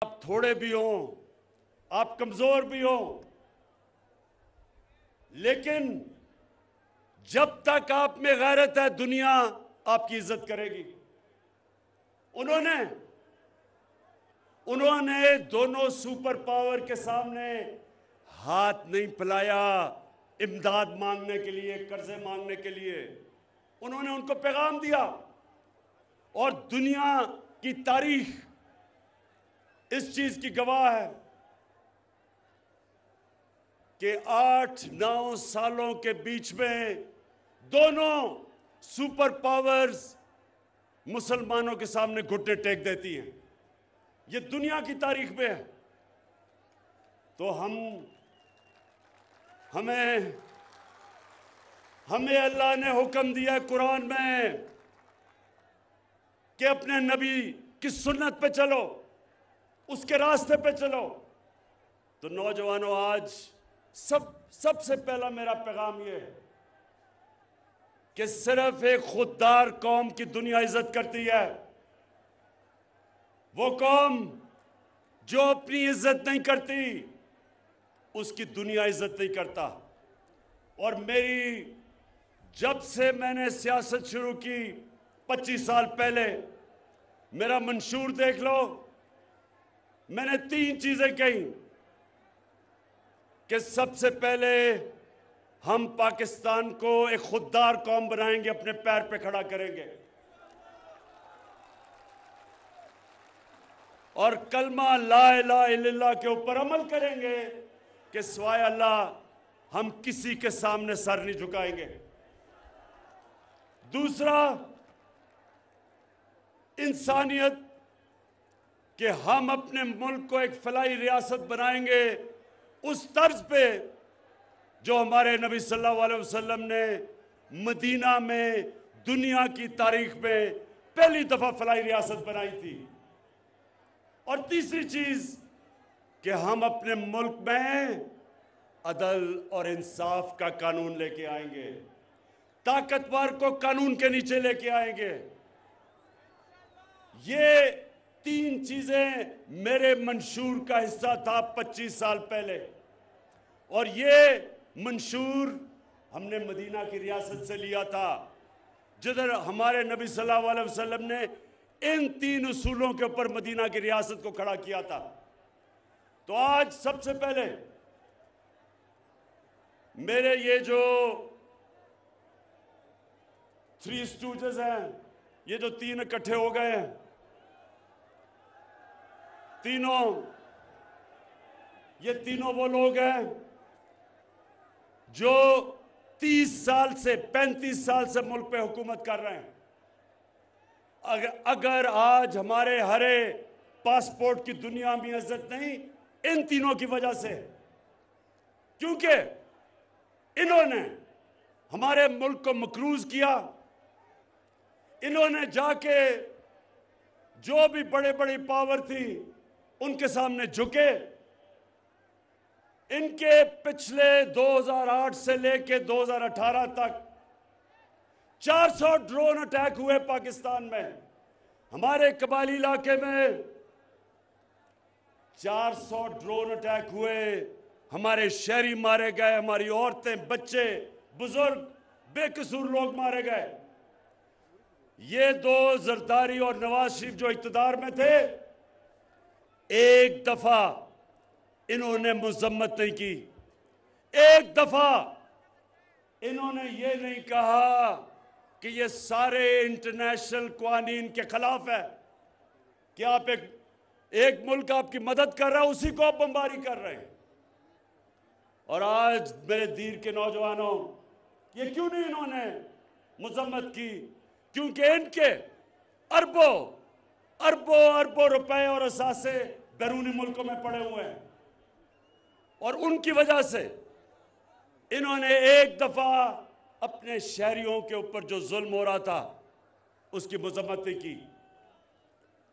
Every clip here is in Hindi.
आप थोड़े भी हों, आप कमजोर भी हों, लेकिन जब तक आप में गैरत है दुनिया आपकी इज्जत करेगी। उन्होंने दोनों सुपर पावर के सामने हाथ नहीं फैलाया इमदाद मांगने के लिए, कर्जे मांगने के लिए। उन्होंने उनको पैगाम दिया और दुनिया की तारीख इस चीज की गवाह है कि 8-9 सालों के बीच में दोनों सुपर पावर्स मुसलमानों के सामने घुटने टेक देती हैं। ये दुनिया की तारीख में है। तो हमें अल्लाह ने हुक्म दिया कुरान में कि अपने नबी की सुन्नत पे चलो, उसके रास्ते पे चलो। तो नौजवानों, आज सबसे पहला मेरा पैगाम यह है कि सिर्फ एक खुददार कौम की दुनिया इज्जत करती है। वो कौम जो अपनी इज्जत नहीं करती उसकी दुनिया इज्जत नहीं करता। और जब से मैंने सियासत शुरू की 25 साल पहले, मेरा मंशूर देख लो, मैंने 3 चीजें कही कि सबसे पहले हम पाकिस्तान को एक खुददार कौम बनाएंगे, अपने पैर पे खड़ा करेंगे और कलमा ला इलाहा इल्लल्लाह के ऊपर अमल करेंगे कि सिवाय अल्लाह हम किसी के सामने सर नहीं झुकाएंगे। दूसरा, इंसानियत, कि हम अपने मुल्क को एक फलाही रियासत बनाएंगे उस तर्ज पे जो हमारे नबी सल्लल्लाहु अलैहि वसल्लम ने मदीना में दुनिया की तारीख में पहली दफा फलाही रियासत बनाई थी। और तीसरी चीज कि हम अपने मुल्क में अदल और इंसाफ का कानून लेके आएंगे, ताकतवर को कानून के नीचे लेके आएंगे। ये 3 चीजें मेरे मंशूर का हिस्सा था 25 साल पहले। और ये मंशूर हमने मदीना की रियासत से लिया था, जिधर हमारे नबी सल्लल्लाहु अलैहि वसल्लम ने इन 3 उसूलों के ऊपर मदीना की रियासत को खड़ा किया था। तो आज सबसे पहले मेरे ये जो 3 स्टूजेस हैं, ये जो 3 इकट्ठे हो गए हैं, ये तीनों वो लोग हैं जो 30 साल से 35 साल से मुल्क पे हुकूमत कर रहे हैं। अगर आज हमारे हरे पासपोर्ट की दुनिया में इज्जत नहीं, इन तीनों की वजह से, क्योंकि इन्होंने हमारे मुल्क को मकरूज किया। इन्होंने जाके जो भी बड़े बड़ी पावर थी उनके सामने झुके। इनके पिछले 2008 से लेके 2018 तक 400 ड्रोन अटैक हुए पाकिस्तान में। हमारे कबायली इलाके में 400 ड्रोन अटैक हुए, हमारे शहरी मारे गए, हमारी औरतें, बच्चे, बुजुर्ग, बेकसूर लोग मारे गए। ये 2 जरदारी और नवाज शरीफ जो इक़्तिदार में थे, एक दफा इन्होंने मजम्मत नहीं की, एक दफा इन्होंने ये नहीं कहा कि ये सारे इंटरनेशनल कानून के खिलाफ है कि आप एक मुल्क आपकी मदद कर रहा है, उसी को आप बमबारी कर रहे हैं। और आज मेरे दीर के नौजवानों, ये क्यों नहीं इन्होंने मजम्मत की? क्योंकि इनके अरबों रुपए और असासे बैरूनी मुल्कों में पड़े हुए हैं और उनकी वजह से इन्होंने एक दफा अपने शहरियों के ऊपर जो जुल्म हो रहा था उसकी मजम्मत नहीं की।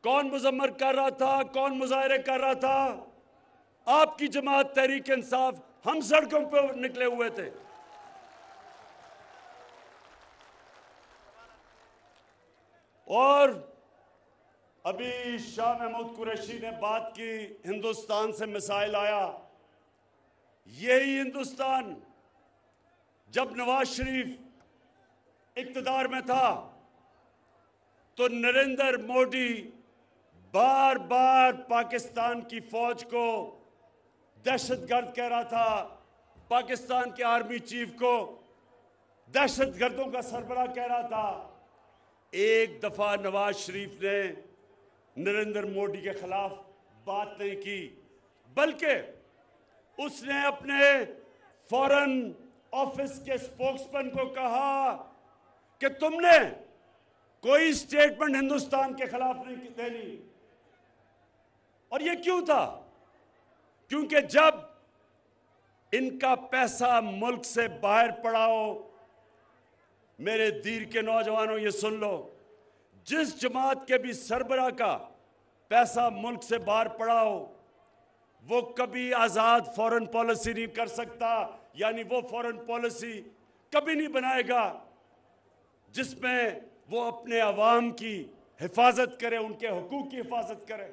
कौन मजम्मत कर रहा था, कौन मुजाहरे कर रहा था? आपकी जमात तहरीक इंसाफ। हम सड़कों पर निकले हुए थे। और अभी शाह महमूद कुरैशी ने बात की, हिंदुस्तान से मिसाइल आया। यही हिंदुस्तान जब नवाज शरीफ इक़्तिदार में था तो नरेंद्र मोदी बार बार पाकिस्तान की फौज को दहशतगर्द कह रहा था, पाकिस्तान के आर्मी चीफ को दहशतगर्दों का सरबराह कह रहा था। एक दफा नवाज शरीफ ने नरेंद्र मोदी के खिलाफ बात नहीं की, बल्कि उसने अपने फॉरेन ऑफिस के स्पोक्समैन को कहा कि तुमने कोई स्टेटमेंट हिंदुस्तान के खिलाफ नहीं देनी। और यह क्यों था? क्योंकि जब इनका पैसा मुल्क से बाहर पड़ा हो, मेरे दीर के नौजवानों ये सुन लो, जिस जमात के भी सरबराह का पैसा मुल्क से बाहर पड़ा हो वो कभी आज़ाद फॉरेन पॉलिसी नहीं कर सकता, यानी वो फॉरेन पॉलिसी कभी नहीं बनाएगा जिसमें वो अपने अवाम की हिफाजत करे, उनके हुकूक की हिफाजत करे।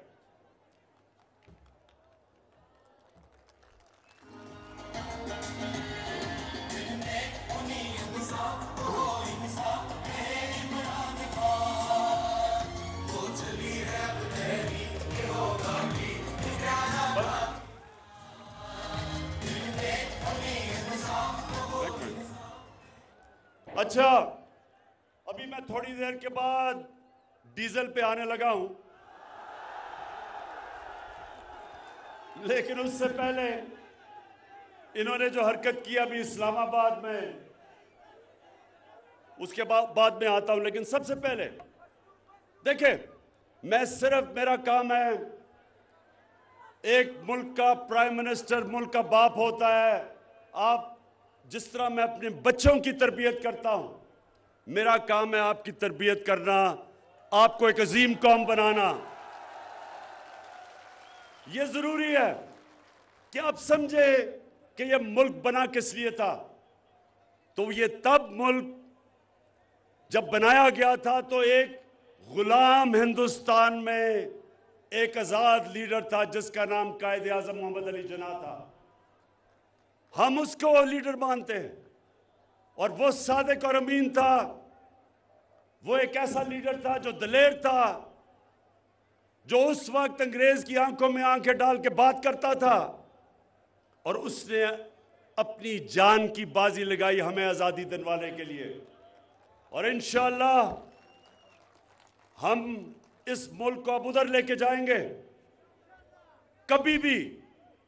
अच्छा, अभी मैं थोड़ी देर के बाद डीजल पे आने लगा हूं, लेकिन उससे पहले इन्होंने जो हरकत की अभी इस्लामाबाद में, उसके बाद में आता हूं। लेकिन सबसे पहले देखें, मैं सिर्फ, मेरा काम है, एक मुल्क का प्राइम मिनिस्टर मुल्क का बाप होता है। आप जिस तरह मैं अपने बच्चों की तरबियत करता हूं, मेरा काम है आपकी तरबियत करना, आपको एक अजीम कौम बनाना। यह जरूरी है कि आप समझे कि यह मुल्क बना किस लिए था। तो ये तब मुल्क जब बनाया गया था तो एक गुलाम हिंदुस्तान में एक आजाद लीडर था जिसका नाम कायद आजम मोहम्मद अली जिन्ना था। हम उसको लीडर मानते हैं और वो सादिक और अमीन था। वो एक ऐसा लीडर था जो दलेर था, जो उस वक्त अंग्रेज की आंखों में आंखें डाल के बात करता था और उसने अपनी जान की बाजी लगाई हमें आजादी दिलवाने के लिए। और इंशाअल्लाह हम इस मुल्क को अब उधर लेके जाएंगे। कभी भी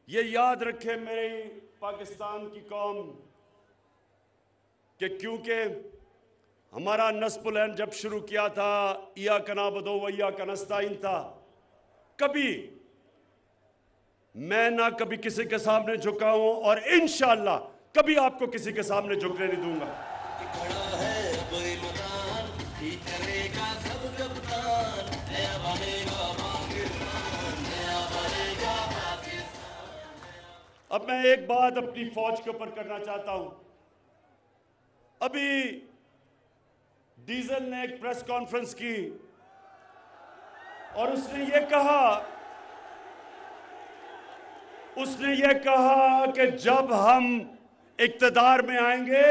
ये याद रखे मेरी पाकिस्तान की कौम कि क्योंकि हमारा नस्बुल जब शुरू किया था, इया कनाबुदु व इय्याका नस्तईन था, कभी मैं ना कभी किसी के सामने झुका हूं और इंशाअल्लाह कभी आपको किसी के सामने झुकने नहीं दूंगा। अब मैं एक बात अपनी फौज के ऊपर करना चाहता हूं। अभी डीजल ने एक प्रेस कॉन्फ्रेंस की और उसने ये कहा कि जब हम इक़्तिदार में आएंगे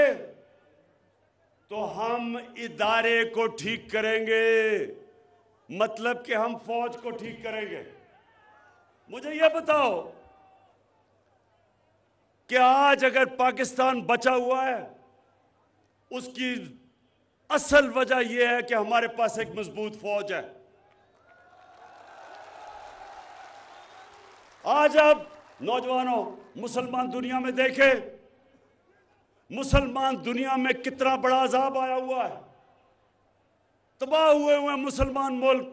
तो हम इदारे को ठीक करेंगे, मतलब कि हम फौज को ठीक करेंगे। मुझे यह बताओ कि आज अगर पाकिस्तान बचा हुआ है उसकी असल वजह यह है कि हमारे पास एक मजबूत फौज है। आज आप नौजवानों मुसलमान दुनिया में देखें, मुसलमान दुनिया में कितना बड़ा अजाब आया हुआ है, तबाह हुए मुसलमान मुल्क।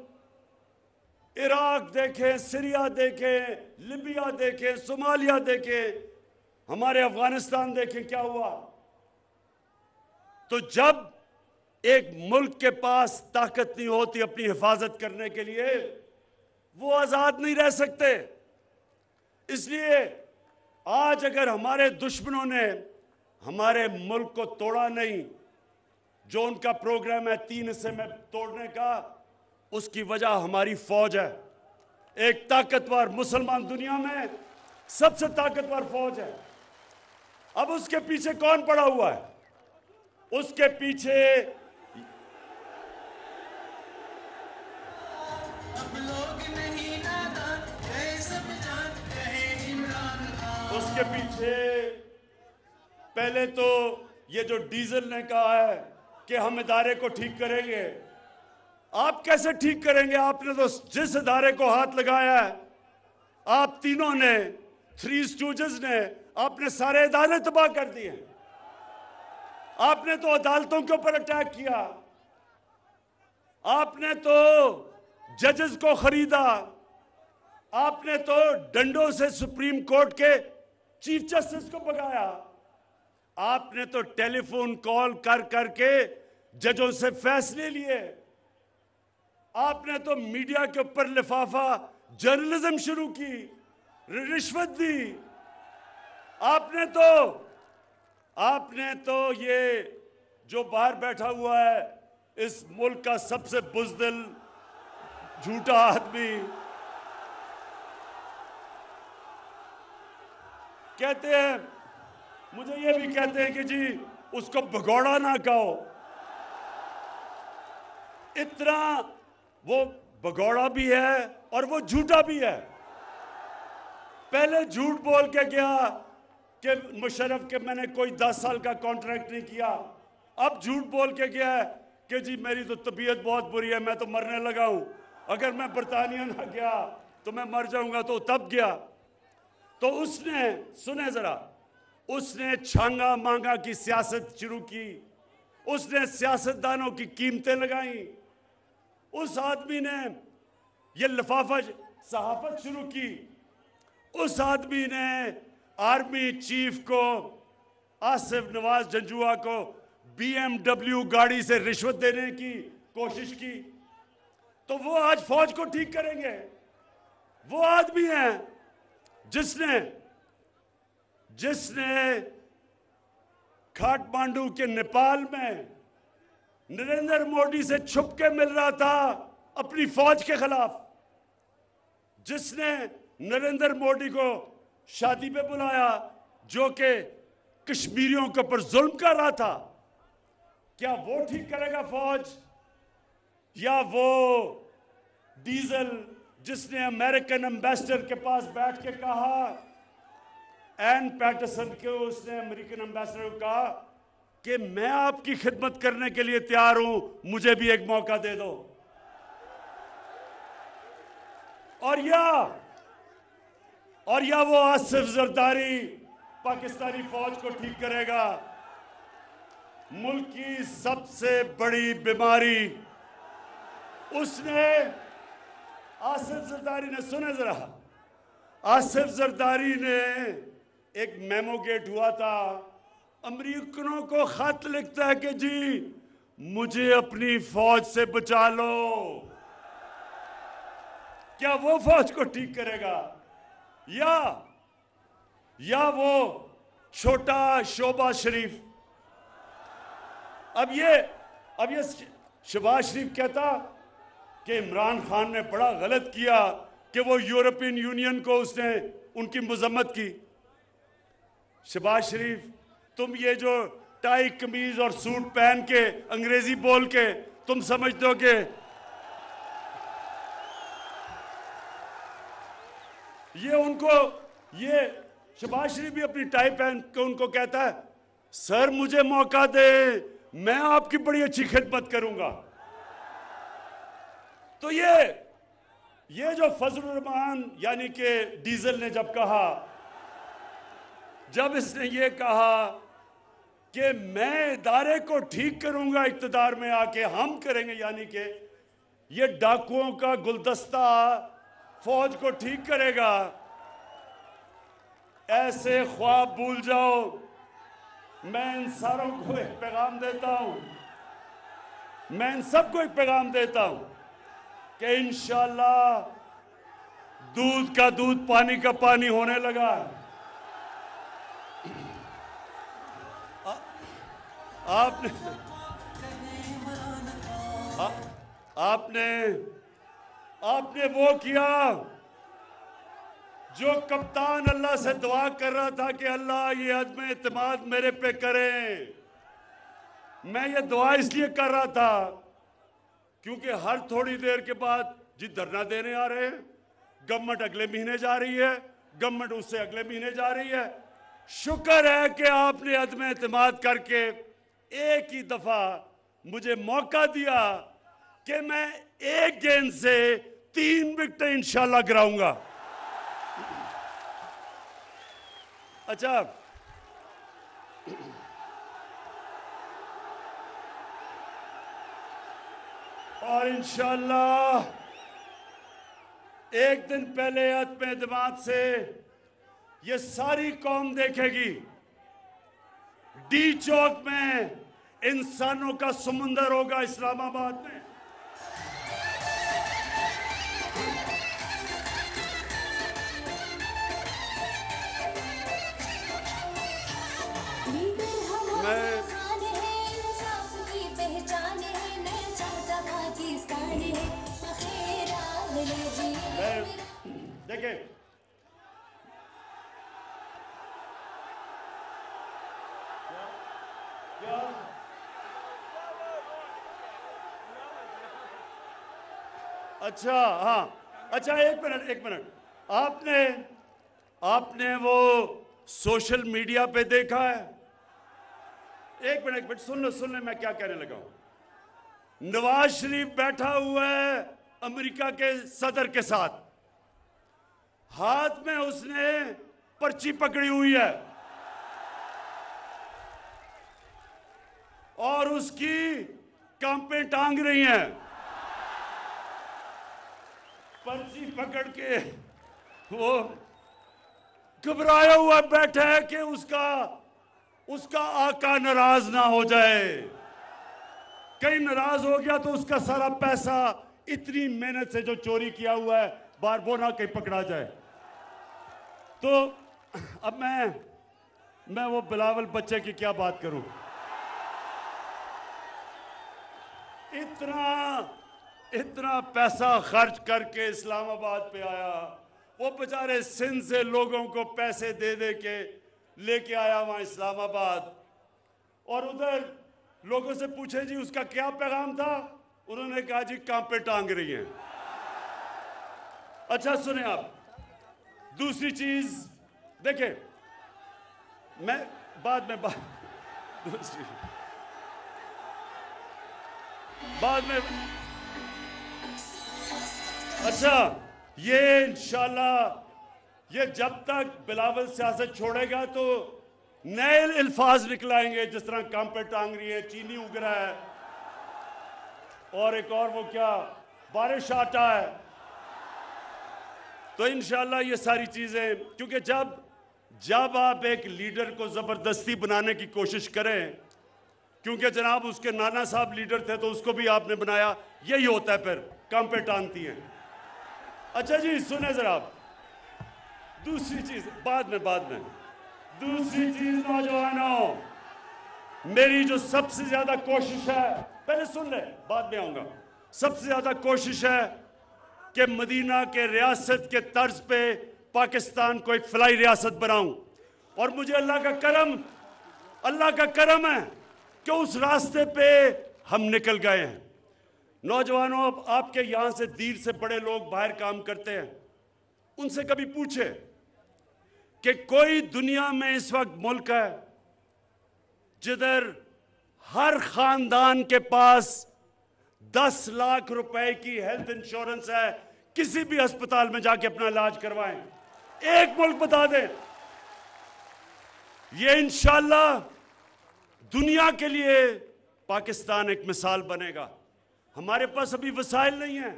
इराक देखें, सीरिया देखें, लिबिया देखें, सोमालिया देखें, हमारे अफगानिस्तान देखें क्या हुआ। तो जब एक मुल्क के पास ताकत नहीं होती अपनी हिफाजत करने के लिए, वो आजाद नहीं रह सकते। इसलिए आज अगर हमारे दुश्मनों ने हमारे मुल्क को तोड़ा नहीं, जो उनका प्रोग्राम है 3 हिस्से में तोड़ने का, उसकी वजह हमारी फौज है। एक ताकतवर मुसलमान दुनिया में सबसे ताकतवर फौज है। अब उसके पीछे कौन पड़ा हुआ है? उसके पीछे पहले तो ये जो डीजल ने कहा है कि हम इदारे को ठीक करेंगे। आप कैसे ठीक करेंगे? आपने तो जिस इदारे को हाथ लगाया है, आप तीनों ने, थ्री स्टूजेस ने, आपने सारे इदारे तबाह कर दिए। आपने तो अदालतों के ऊपर अटैक किया, आपने तो जजेस को खरीदा, आपने तो डंडों से सुप्रीम कोर्ट के चीफ जस्टिस को भगाया, आपने तो टेलीफोन कॉल कर करके जजों से फैसले लिए, आपने तो मीडिया के ऊपर लिफाफा जर्नलिज्म शुरू की, रिश्वत दी, आपने तो ये जो बाहर बैठा हुआ है इस मुल्क का सबसे बुज़दिल झूठा आदमी, कहते हैं, मुझे ये भी कहते हैं कि जी उसको भगौड़ा ना कहो। इतना वो भगौड़ा भी है और वो झूठा भी है। पहले झूठ बोल के गया कि मुशर्रफ के मैंने कोई 10 साल का कॉन्ट्रैक्ट नहीं किया। अब झूठ बोल के गया है कि जी मेरी तो तबीयत बहुत बुरी है, मैं तो मरने लगा हूं, अगर मैं बरतानिया ना गया तो मैं मर जाऊंगा। तो तब गया तो उसने, सुने जरा, उसने छांगा मांगा की सियासत शुरू की, उसने सियासतदानों की कीमतें लगाई, उस आदमी ने ये लिफाफा सहाफत शुरू की, उस आदमी ने आर्मी चीफ को, आसिफ नवाज जंजुआ को BMW गाड़ी से रिश्वत देने की कोशिश की। तो वो आज फौज को ठीक करेंगे? वो आदमी है जिसने काठमांडू के नेपाल में नरेंद्र मोदी से छुप के मिल रहा था अपनी फौज के खिलाफ, जिसने नरेंद्र मोदी को शादी पे बुलाया जो कि कश्मीरियों के ऊपर जुल्म कर रहा था। क्या वो ठीक करेगा फौज? या वो डीजल जिसने अमेरिकन एम्बेसडर के पास बैठ के कहा, एन पैटरसन को, उसने अमेरिकन एम्बेसडर को कहा कि मैं आपकी खिदमत करने के लिए तैयार हूं, मुझे भी एक मौका दे दो। और या वो आसिफ जरदारी पाकिस्तानी फौज को ठीक करेगा? मुल्क की सबसे बड़ी बीमारी उसने, आसिफ जरदारी ने, सुने जरा, आसिफ जरदारी ने एक मेमो गेट हुआ था, अमेरिकनों को खत लिखता है कि जी मुझे अपनी फौज से बचा लो। क्या वो फौज को ठीक करेगा? या वो छोटा शोबा शरीफ? अब ये शहबाज शरीफ कहता कि इमरान खान ने बड़ा गलत किया कि वो यूरोपियन यूनियन को उसने उनकी मजम्मत की। शहबाज शरीफ, तुम ये जो टाई कमीज और सूट पहन के अंग्रेजी बोल के तुम समझते हो कि ये शहबाज शरीफ भी अपनी टाई पहन के उनको कहता है, सर मुझे मौका दे, मैं आपकी बड़ी अच्छी खिदमत करूंगा। तो ये जो फजलुर रहमान यानी कि डीजल ने जब इसने ये कहा कि मैं इदारे को ठीक करूंगा, इक्तदार में आके हम करेंगे, यानी कि ये डाकुओं का गुलदस्ता फौज को ठीक करेगा, ऐसे ख्वाब भूल जाओ। मैं इन सारों को एक पैगाम देता हूं, मैं इन सबको एक पैगाम देता हूं कि इंशाअल्लाह दूध का दूध, पानी का पानी होने लगा है। आपने आपने वो किया जो कप्तान अल्लाह से दुआ कर रहा था कि अल्लाह ये अज़्म इत्मीनान मेरे पे करें। मैं ये दुआ इसलिए कर रहा था क्योंकि हर थोड़ी देर के बाद जी धरना देने आ रहे हैं, गवर्नमेंट अगले महीने जा रही है, गवर्नमेंट उससे अगले महीने जा रही है। शुक्र है कि आपने अज़्म इत्मीनान करके एक ही दफा मुझे मौका दिया कि मैं एक गेंद से 3 विकेट इंशाल्लाह गिराऊंगा। अच्छा, और इंशाल्लाह एक दिन पहले अज़्म इत्मीनान से ये सारी कौम देखेगी डी चौक में इंसानों का समुंदर होगा इस्लामाबाद में। देखिए, क्या अच्छा, हाँ अच्छा, एक मिनट आपने वो सोशल मीडिया पे देखा है? एक मिनट सुन लो मैं क्या कहने लगा हूं। नवाज शरीफ बैठा हुआ है अमेरिका के सदर के साथ, हाथ में उसने पर्ची पकड़ी हुई है और उसकी कांपे टांग रही हैं। पर्ची पकड़ के वो घबराया हुआ बैठा है कि उसका आका नाराज ना हो जाए। कहीं नाराज हो गया तो उसका सारा पैसा इतनी मेहनत से जो चोरी किया हुआ है बार वो ना कहीं पकड़ा जाए। तो अब मैं वो बिलावल बच्चे की क्या बात करूं। इतना पैसा खर्च करके इस्लामाबाद पे आया, वो बेचारे सिंध से लोगों को पैसे दे दे के लेके आया वहां इस्लामाबाद, और उधर लोगों से पूछे जी उसका क्या पैगाम था, उन्होंने कहा जी कांपे टांग रही हैं। अच्छा सुने आप, दूसरी चीज देखें, मैं बाद में अच्छा, ये इंशाल्लाह ये जब तक बिलावल सियासत छोड़ेगा तो नए अल्फाज निकलाएंगे, जिस तरह कांपे टांग रही है, चीनी उग रहा है, और एक और वो क्या बारिश आटा है। तो इंशाल्लाह ये सारी चीजें, क्योंकि जब आप एक लीडर को जबरदस्ती बनाने की कोशिश करें, क्योंकि जनाब उसके नाना साहब लीडर थे तो उसको भी आपने बनाया, यही होता है, फिर कांपे टांगती हैं। अच्छा जी सुने जरा, दूसरी चीज बाद में दूसरी चीज नौजवानों, मेरी जो सबसे ज्यादा कोशिश है, पहले सुन ले बाद में आऊंगा, सबसे ज्यादा कोशिश है कि मदीना के रियासत के तर्ज पे पाकिस्तान को एक फलाई रियासत बनाऊं, और मुझे अल्लाह का करम है कि उस रास्ते पे हम निकल गए हैं। नौजवानों, अब आपके यहां से दीर से बड़े लोग बाहर काम करते हैं, उनसे कभी पूछे कि कोई दुनिया में इस वक्त मुल्क है जिधर हर खानदान के पास 10 लाख रुपए की हेल्थ इंश्योरेंस है, किसी भी अस्पताल में जाके अपना इलाज करवाएं? एक मुल्क बता दें। ये इंशाल्लाह दुनिया के लिए पाकिस्तान एक मिसाल बनेगा। हमारे पास अभी वसाइल नहीं है,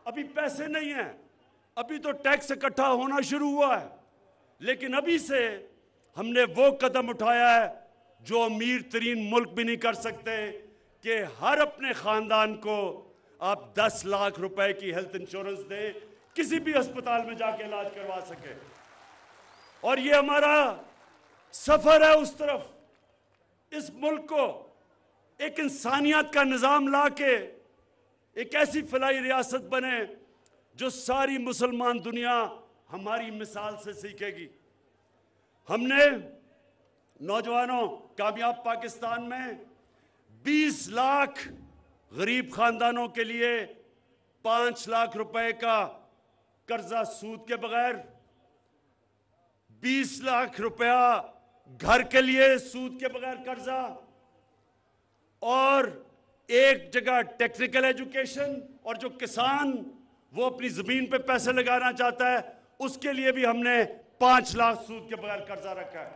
अभी पैसे नहीं हैं, अभी तो टैक्स इकट्ठा होना शुरू हुआ है, लेकिन अभी से हमने वो कदम उठाया है जो अमीर तरीन मुल्क भी नहीं कर सकते, कि हर अपने खानदान को आप 10 लाख रुपए की हेल्थ इंश्योरेंस दें, किसी भी अस्पताल में जाके इलाज करवा सके। और ये हमारा सफर है उस तरफ, इस मुल्क को एक इंसानियत का निज़ाम ला के एक ऐसी फलाई रियासत बने जो सारी मुसलमान दुनिया हमारी मिसाल से सीखेगी। हमने नौजवानों, कामयाब पाकिस्तान में 20 लाख गरीब खानदानों के लिए 5 लाख रुपए का कर्जा सूद के बगैर, 20 लाख रुपया घर के लिए सूद के बगैर कर्जा, और एक जगह टेक्निकल एजुकेशन, और जो किसान वो अपनी जमीन पे पैसे लगाना चाहता है उसके लिए भी हमने 5 लाख सूद के बगैर कर्जा रखा है।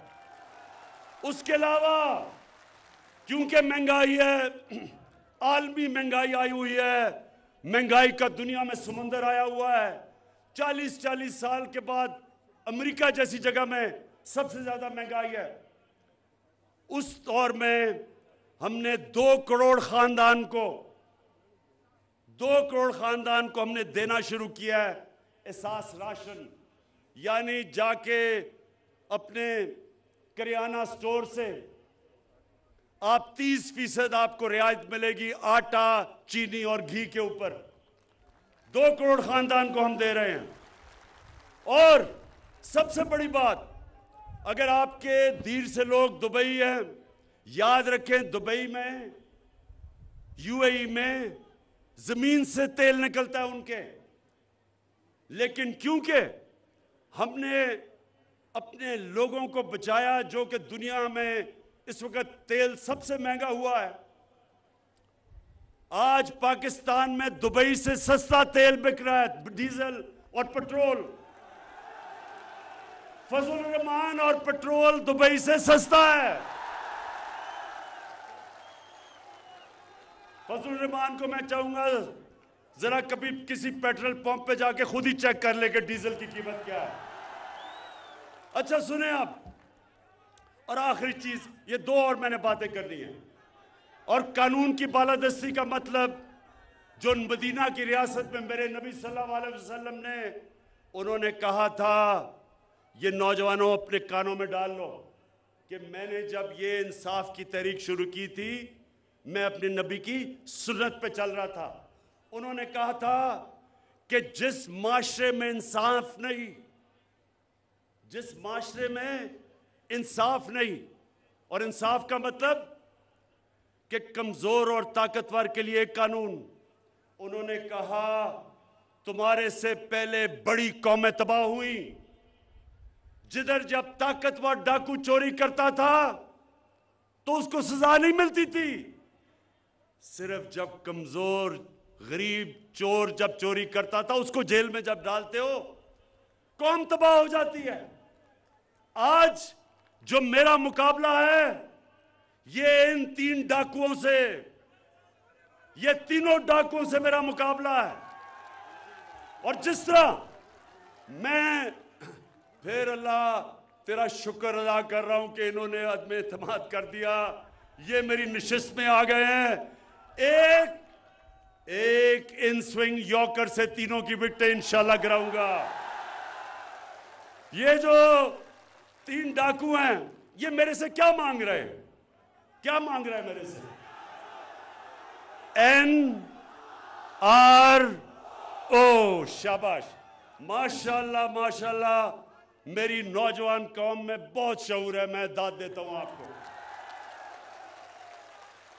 उसके अलावा क्योंकि महंगाई है, आलमी महंगाई आई हुई है, महंगाई का दुनिया में समुंदर आया हुआ है। 40-40 साल के बाद अमेरिका जैसी जगह में सबसे ज्यादा महंगाई है। उस दौर में हमने 2 करोड़ खानदान को हमने देना शुरू किया है एहसास राशन, यानी जाके अपने करियाना स्टोर से आप 30% आपको रियायत मिलेगी आटा, चीनी और घी के ऊपर। 2 करोड़ खानदान को हम दे रहे हैं। और सबसे बड़ी बात, अगर आपके धीर से लोग दुबई हैं, याद रखें दुबई में, यूएई में जमीन से तेल निकलता है उनके, लेकिन क्योंकि हमने अपने लोगों को बचाया, जो कि दुनिया में इस वक्त तेल सबसे महंगा हुआ है। आज पाकिस्तान में दुबई से सस्ता तेल बिक रहा है, डीजल और पेट्रोल। फजल रहमान और पेट्रोल दुबई से सस्ता है। फजल रहमान को मैं चाहूंगा जरा कभी किसी पेट्रोल पंप पे जाके खुद ही चेक कर ले कि डीजल की कीमत क्या है। अच्छा सुने आप, और आखिरी चीज, ये 2 और मैंने बातें करनी है। और कानून की बालादस्ती का मतलब, जो मदीना की रियासत में मेरे नबी सल्लल्लाहु अलैहि वसल्लम ने, उन्होंने कहा था, ये नौजवानों अपने कानों में डाल लो, कि मैंने जब ये इंसाफ की तहरीक शुरू की थी, मैं अपने नबी की सुन्नत पे चल रहा था। उन्होंने कहा था कि जिस माशरे में इंसाफ नहीं, जिस माशरे में इंसाफ नहीं, और इंसाफ का मतलब कि कमजोर और ताकतवर के लिए कानून, उन्होंने कहा तुम्हारे से पहले बड़ी कौमें तबाह हुई, जिधर जब ताकतवर डाकू चोरी करता था तो उसको सजा नहीं मिलती थी, सिर्फ जब कमजोर गरीब चोर जब चोरी करता था उसको जेल में जब डालते हो कौम तबाह हो जाती है। आज जो मेरा मुकाबला है ये इन 3 डाकुओं से, ये तीनों डाकुओं से मेरा मुकाबला है। और जिस तरह मैं फिर अल्लाह तेरा शुक्र अदा कर रहा हूं कि इन्होंने अदम एतमाद कर दिया, ये मेरी नशिस्त में आ गए हैं। एक इन स्विंग यॉर्कर से तीनों की विकेटें इंशाल्लाह गिराऊंगा। ये जो 3 डाकू हैं ये मेरे से क्या मांग रहे हैं, क्या मांग रहे हैं मेरे से? NRO। शाबाश, माशाल्लाह माशाल्लाह, मेरी नौजवान कौम में बहुत शऊर है। मैं दाद देता हूं आपको।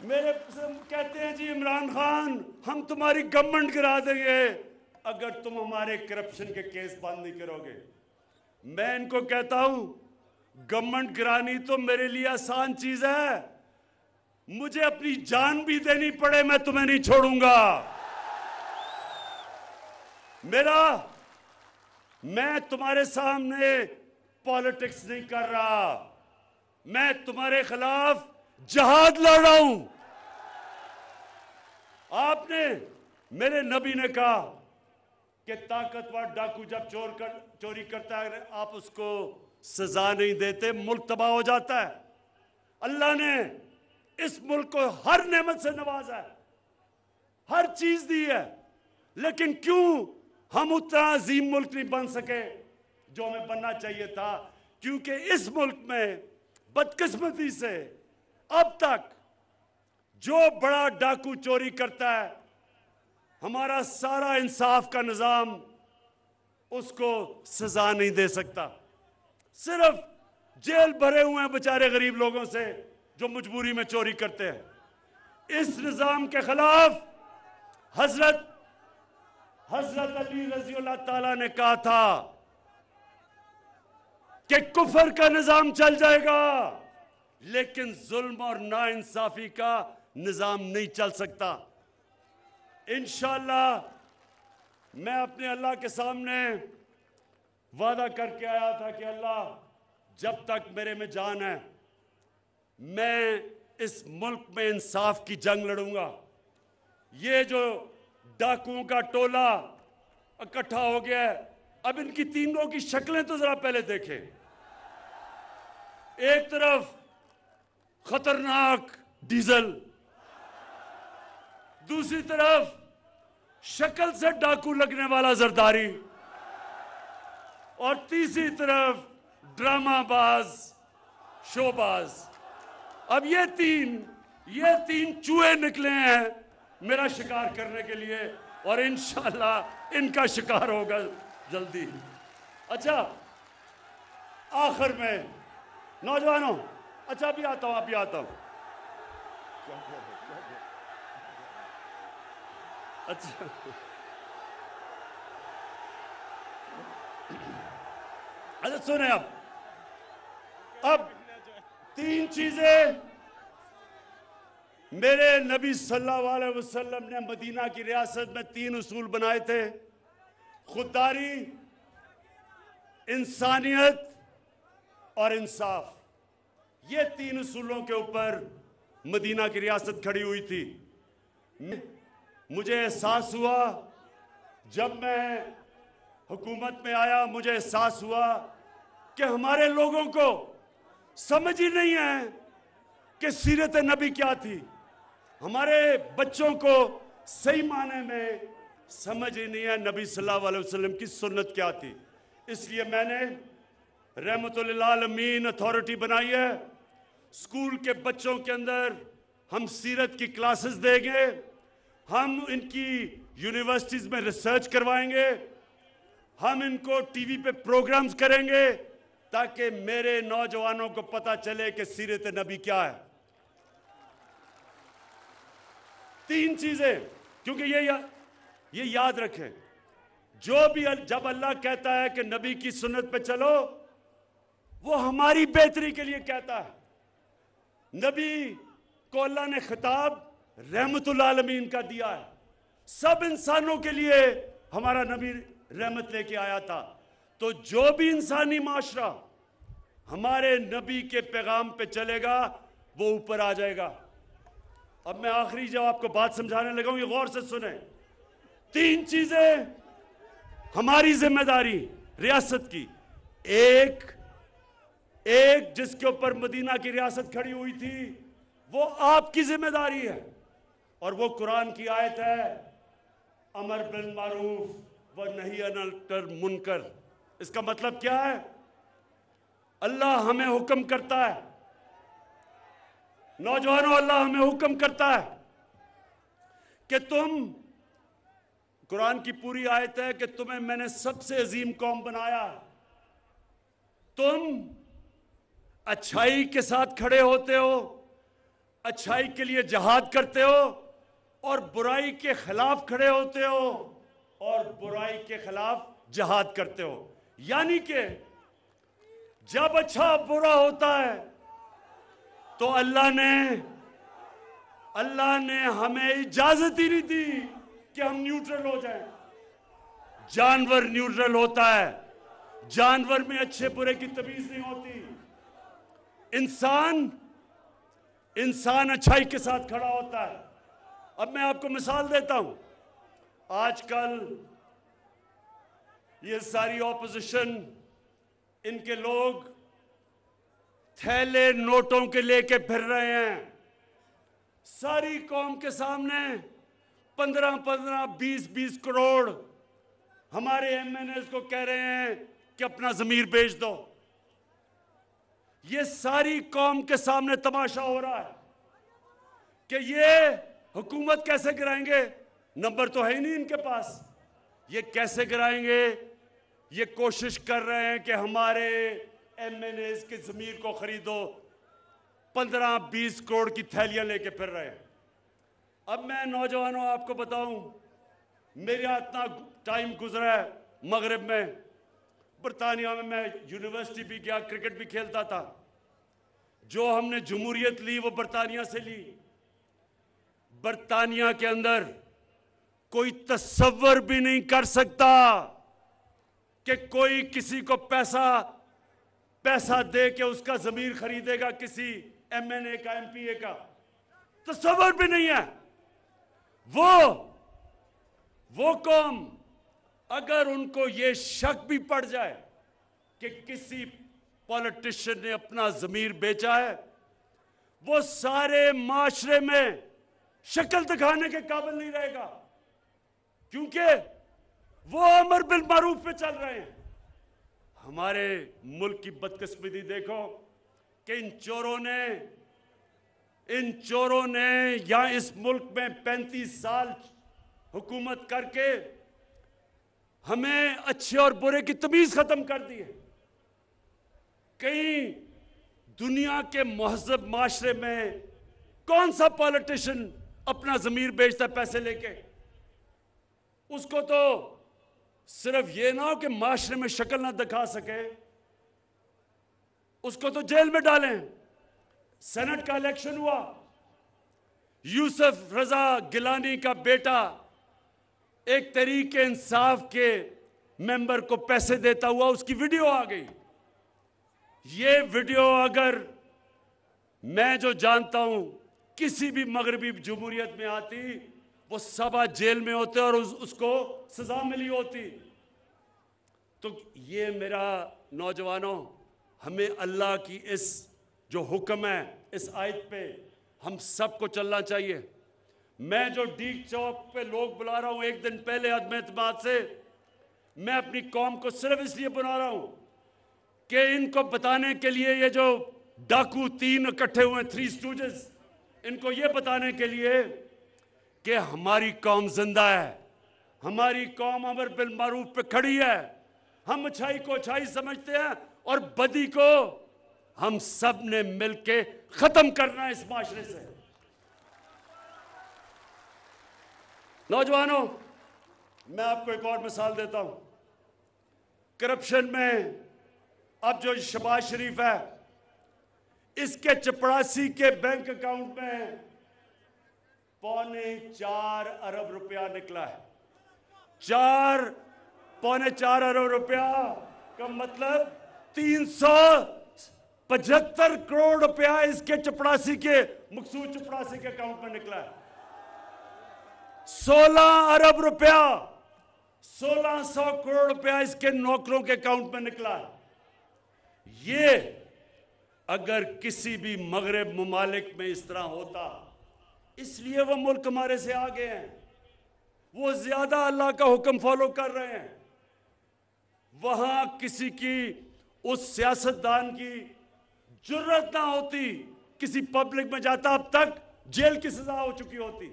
मेरे कहते हैं जी इमरान खान हम तुम्हारी गवर्नमेंट गिरा देंगे अगर तुम हमारे करप्शन के केस बंद नहीं करोगे। मैं इनको कहता हूं गवर्नमेंट गिरानी तो मेरे लिए आसान चीज है, मुझे अपनी जान भी देनी पड़े मैं तुम्हें नहीं छोड़ूंगा। मैं तुम्हारे सामने पॉलिटिक्स नहीं कर रहा, मैं तुम्हारे खिलाफ जहाद लड़ रहा हूं। आपने, मेरे नबी ने कहा कि ताकतवर डाकू जब चोरी करता है आप उसको सजा नहीं देते, मुल्क तबाह हो जाता है। अल्लाह ने इस मुल्क को हर नेमत से नवाजा है, हर चीज दी है, लेकिन क्यों हम उतना अजीम मुल्क नहीं बन सके जो हमें बनना चाहिए था? क्योंकि इस मुल्क में बदकिस्मती से अब तक जो बड़ा डाकू चोरी करता है, हमारा सारा इंसाफ का निजाम उसको सजा नहीं दे सकता। सिर्फ जेल भरे हुए हैं बेचारे गरीब लोगों से जो मजबूरी में चोरी करते हैं। इस निजाम के खिलाफ हजरत अली रजी अल्लाह ताला ने कहा था कि कुफर का निजाम चल जाएगा, लेकिन जुल्म और नाइंसाफी का निजाम नहीं चल सकता। इंशाअल्लाह मैं अपने अल्लाह के सामने वादा करके आया था कि अल्लाह, जब तक मेरे में जान है मैं इस मुल्क में इंसाफ की जंग लड़ूंगा। ये जो डाकुओं का टोला इकट्ठा हो गया है, अब इनकी तीनों की शक्लें तो जरा पहले देखें। एक तरफ खतरनाक डीजल, दूसरी तरफ शक्ल से डाकू लगने वाला जरदारी, और तीसरी तरफ ड्रामाबाज शोबाज। अब ये तीन चूहे निकले हैं मेरा शिकार करने के लिए, और इंशाअल्लाह इनका शिकार होगा जल्दी। अच्छा, आखिर में नौजवानों, अच्छा अभी आता हूं। अच्छा, अच्छा सुने, अब तीन चीजें मेरे नबी सल्लल्लाहु अलैहि वसल्लम ने मदीना की रियासत में तीन उसूल बनाए थे: खुददारी, इंसानियत और इंसाफ। ये तीन उसूलों के ऊपर मदीना की रियासत खड़ी हुई थी। मुझे एहसास हुआ जब मैं हुकूमत में आया, मुझे एहसास हुआ कि हमारे लोगों को समझ ही नहीं है कि सीरत नबी क्या थी। हमारे बच्चों को सही माने में समझ ही नहीं है नबी सल्लल्लाहु अलैहि वसल्लम की सुन्नत क्या थी। इसलिए मैंने रहमतुल लिल आलमीन अथॉरिटी बनाई है। स्कूल के बच्चों के अंदर हम सीरत की क्लासेस देंगे, हम इनकी यूनिवर्सिटीज में रिसर्च करवाएंगे, हम इनको टीवी पे प्रोग्राम्स करेंगे ताकि मेरे नौजवानों को पता चले कि सीरत नबी क्या है। तीन चीजें, क्योंकि ये याद रखें, जो भी जब अल्लाह कहता है कि नबी की सुन्नत पे चलो, वो हमारी बेहतरी के लिए कहता है। नबी को अल्लाह ने खिताब रहमतुल आलमीन का दिया है। सब इंसानों के लिए हमारा नबी रहमत लेके आया था। तो जो भी इंसानी माशरा हमारे नबी के पैगाम पे चलेगा वो ऊपर आ जाएगा। अब मैं आखिरी जब आपको बात समझाने लगा हूं, ये गौर से सुने। तीन चीजें हमारी जिम्मेदारी रियासत की, एक जिसके ऊपर मदीना की रियासत खड़ी हुई थी वो आपकी जिम्मेदारी है, और वो कुरान की आयत है, अमर बिल मारूफ व नही अनिल मुनकर। इसका मतलब क्या है? अल्लाह हमें हुक्म करता है, नौजवानों, अल्लाह हमें हुक्म करता है कि तुम, कुरान की पूरी आयत है कि तुम्हें मैंने सबसे अजीम कौम बनाया। तुम अच्छाई के साथ खड़े होते हो, अच्छाई के लिए जहाद करते हो, और बुराई के खिलाफ खड़े होते हो और बुराई के खिलाफ जहाद करते हो। यानी कि जब अच्छा बुरा होता है तो अल्लाह ने हमें इजाजत ही नहीं दी कि हम न्यूट्रल हो जाएं। जानवर न्यूट्रल होता है, जानवर में अच्छे बुरे की तमीज नहीं होती। इंसान अच्छाई के साथ खड़ा होता है। अब मैं आपको मिसाल देता हूं। आजकल ये सारी ऑपोजिशन, इनके लोग थैले नोटों के लेके फिर रहे हैं। सारी कौम के सामने 15-15, 20-20 करोड़ हमारे एमएनएस को कह रहे हैं कि अपना जमीर बेच दो। ये सारी कौम के सामने तमाशा हो रहा है कि ये हुकूमत कैसे गिराएंगे। नंबर तो है ही नहीं इनके पास, ये कैसे गिराएंगे ये कोशिश कर रहे हैं कि हमारे एमएनएस की जमीन को खरीदो, 15-20 करोड़ की थैलियां लेके फिर रहे हैं। अब मैं नौजवानों आपको बताऊं, मेरा इतना टाइम गुजरा है मगरिब में, बरतानिया में मैं यूनिवर्सिटी भी गया, क्रिकेट भी खेलता था। जो हमने जमहूरियत ली वो बरतानिया से ली। बरतानिया के अंदर कोई तस्वर भी नहीं कर सकता कि कोई किसी को पैसा दे के उसका जमीन खरीदेगा, किसी एमएनए का, एमपीए का। तस्वर भी नहीं है। वो कौम, अगर उनको ये शक भी पड़ जाए कि किसी पॉलिटिशियन ने अपना जमीर बेचा है, वो सारे माशरे में शक्ल दिखाने के काबिल नहीं रहेगा, क्योंकि वो अमर बिल मारूफ पे चल रहे हैं। हमारे मुल्क की बदकिस्मती देखो कि इन चोरों ने यहां इस मुल्क में 35 साल हुकूमत करके हमें अच्छे और बुरे की तमीज खत्म कर दी है। कहीं दुनिया के महज़ब माशरे में कौन सा पॉलिटिशियन अपना जमीर बेचता पैसे लेके? उसको तो सिर्फ ये ना हो कि माशरे में शक्ल ना दिखा सके, उसको तो जेल में डालें। सेनेट का इलेक्शन हुआ, यूसुफ रजा गिलानी का बेटा एक तहरीक इंसाफ के मेंबर को पैसे देता हुआ, उसकी वीडियो आ गई। ये वीडियो अगर मैं जो जानता हूं किसी भी मगरबी जमहूरियत में आती, वो सब आज जेल में होते और उसको सजा मिली होती। तो ये मेरा नौजवानों, हमें अल्लाह की इस जो हुक्म है, इस आयत पे हम सबको चलना चाहिए। मैं जो डीग चौक पे लोग बुला रहा हूं एक दिन पहले अदम एतमाद से, मैं अपनी कौम को सिर्फ इसलिए बुला रहा हूं कि इनको बताने के लिए, ये जो डाकू 3 इकट्ठे हुए, 3 स्टूजेस, इनको ये बताने के लिए कि हमारी कौम जिंदा है, हमारी कौम अमर बिल मारूफ पे खड़ी है। हम अच्छाई को अच्छाई समझते हैं और बदी को हम सब ने मिलके खत्म करना है इस माशरे से। नौजवानों, मैं आपको एक और मिसाल देता हूं। करप्शन में अब जो शहबाज शरीफ है, इसके चपरासी के बैंक अकाउंट में 4.25 अरब रुपया निकला है। 4.25 अरब रुपया का मतलब 375 करोड़ रुपया इसके चपरासी के, मकसूद चपरासी के अकाउंट में निकला है। 16 अरब रुपया, 1600 करोड़ रुपया इसके नौकरों के अकाउंट में निकला है। ये अगर किसी भी मगरब मुमालिक में इस तरह होता, इसलिए वो मुल्क हमारे से आगे हैं, वो ज्यादा अल्लाह का हुक्म फॉलो कर रहे हैं। वहां किसी की, उस सियासतदान की जुर्रत ना होती, किसी पब्लिक में जाता, अब तक जेल की सजा हो चुकी होती।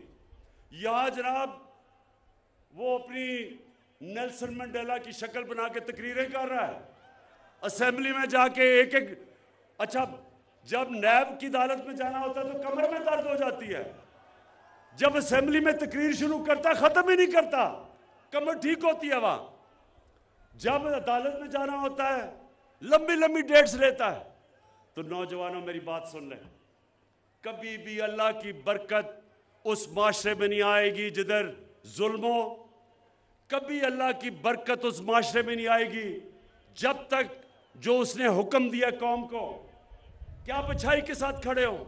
यहां जनाब वो अपनी नेल्सन मंडेला की शक्ल बना के तकरीरें कर रहा है, असेंबली में जाके एक एक। अच्छा, जब नैब की अदालत में जाना होता है तो कमर में दर्द हो जाती है, जब असेंबली में तकरीर शुरू करता खत्म ही नहीं करता, कमर ठीक होती है। वहां जब अदालत में जाना होता है लंबी लंबी डेट्स लेता है। तो नौजवानों, मेरी बात सुन लें, कभी भी अल्लाह की बरकत उस माशरे में नहीं आएगी जिधर जुल्म हो। कभी अल्लाह की बरकत उस माशरे में नहीं आएगी जब तक जो उसने हुक्म दिया कौम को कि आप अच्छाई के साथ खड़े हो।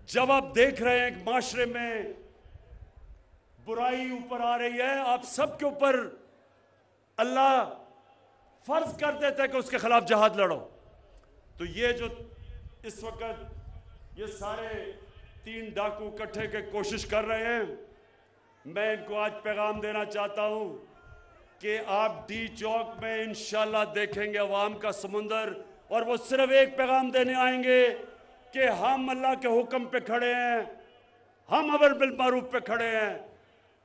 जब आप देख रहे हैं कि माशरे में बुराई ऊपर आ रही है, आप सबके ऊपर अल्लाह फर्ज कर देता है कि उसके खिलाफ जहाद लड़ो। तो ये जो इस वक्त ये सारे 3 डाकू इकट्ठे के कोशिश कर रहे हैं, मैं इनको आज पैगाम देना चाहता हूं कि आप डी चौक में इंशाल्लाह देखेंगे अवाम का समुंदर, और वो सिर्फ एक पैगाम देने आएंगे कि हम अल्लाह के हुक्म पे खड़े हैं, हम अमर बिल मारूफ पे खड़े हैं।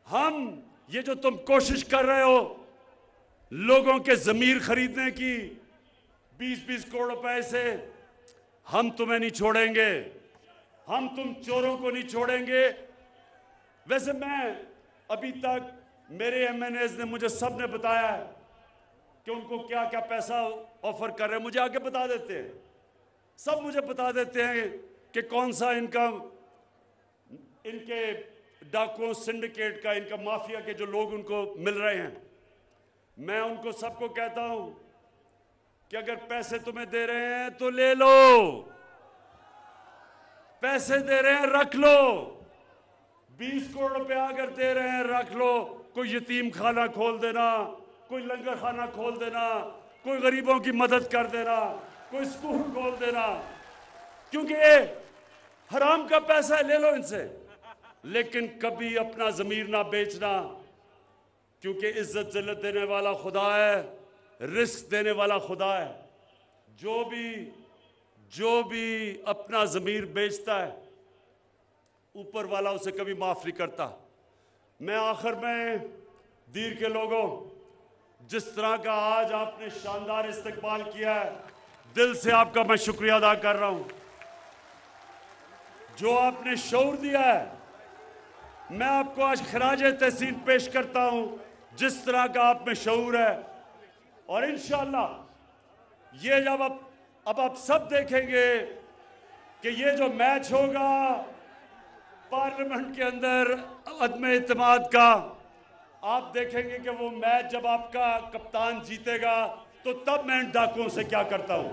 हम ये जो तुम कोशिश कर रहे हो लोगों के ज़मीर खरीदने की 20-20 करोड़ रुपए से हम तुम्हें नहीं छोड़ेंगे, हम तुम चोरों को नहीं छोड़ेंगे। वैसे मैं अभी तक मेरे एमएनएस ने मुझे सब ने बताया है कि उनको क्या क्या पैसा ऑफर कर रहे हैं, मुझे आके बता देते हैं, सब मुझे बता देते हैं कि कौन सा इनका इनके डाकुओं सिंडिकेट का, इनका माफिया के जो लोग उनको मिल रहे हैं। मैं उनको सबको कहता हूं कि अगर पैसे तुम्हें दे रहे हैं तो ले लो, पैसे दे रहे हैं रख लो, 20 करोड़ रुपया अगर दे रहे हैं रख लो। कोई यतीम खाना खोल देना, कोई लंगर खाना खोल देना, कोई गरीबों की मदद कर देना, कोई स्कूल खोल देना, क्योंकि ये हराम का पैसा है, ले लो इनसे। लेकिन कभी अपना ज़मीर ना बेचना, क्योंकि इज्जत जिल्लत देने वाला खुदा है, रिस्क देने वाला खुदा है। जो भी अपना ज़मीर बेचता है ऊपर वाला उसे कभी माफ़ नहीं करता। मैं आखिर में दीर के लोगों, जिस तरह का आज आपने शानदार इस्तकबाल किया है, दिल से आपका मैं शुक्रिया अदा कर रहा हूं। जो आपने शऊर दिया है, मैं आपको आज खराजे तहसीन पेश करता हूं, जिस तरह का आप में शऊर है। और इंशाअल्लाह ये जब अब आप सब देखेंगे कि ये जो मैच होगा पार्लियामेंट के अंदर अदम इत्तेमाद का, आप देखेंगे कि वो मैच जब आपका कप्तान जीतेगा तो तब मैं इन डाकुओं से क्या करता हूं।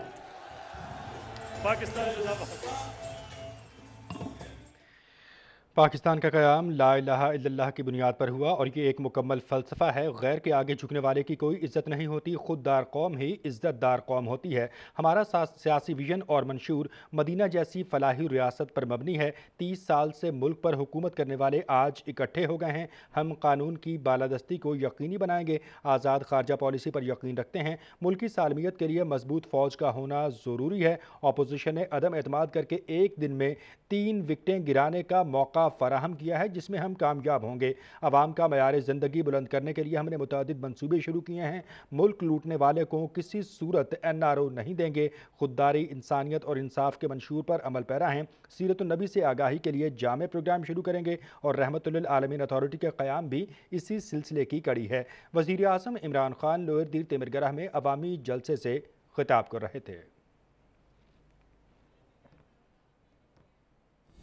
पाकिस्तान का क़याम ला इलाहा इल्लल्लाह की बुनियाद पर हुआ और ये एक मुकम्मल फ़लसफ़ा है। गैर के आगे झुकने वाले की कोई इज़्ज़त नहीं होती, खुददार कौम ही इज़्ज़तदार कौम होती है। हमारा सियासी विजन और मंशूर मदीना जैसी फ़लाही रियासत पर मबनी है। 30 साल से मुल्क पर हुकूमत करने वाले आज इकट्ठे हो गए हैं। हम कानून की बालादस्ती को यकीनी बनाएंगे, आज़ाद खारजा पॉलिसी पर यकीन रखते हैं। मुल्क की सालमियत के लिए मजबूत फ़ौज का होना ज़रूरी है। अपोजिशन ने अदम एतमाद करके एक दिन में 3 विकटें गिराने का मौका फराहम किया है, जिसमें हम कामयाब होंगे। अवाम का मयार ज़िंदगी बुलंद करने के लिए हमने मुतअद्दिद मंसूबे शुरू किए हैं। मुल्क लूटने वाले को किसी सूरत NRO नहीं देंगे। खुददारी, इंसानियत और इंसाफ के मंशूर पर अमल पैरा हैं। सीरत नबी से आगाही के लिए जामे प्रोग्राम शुरू करेंगे और रहमतुल्लिल आलमीन अथॉरिटी के क़याम भी इसी सिलसिले की कड़ी है। वज़ीर आज़म इमरान खान लोअर दीर तेमिरगराह में अवामी जलसे से खिताब कर रहे थे।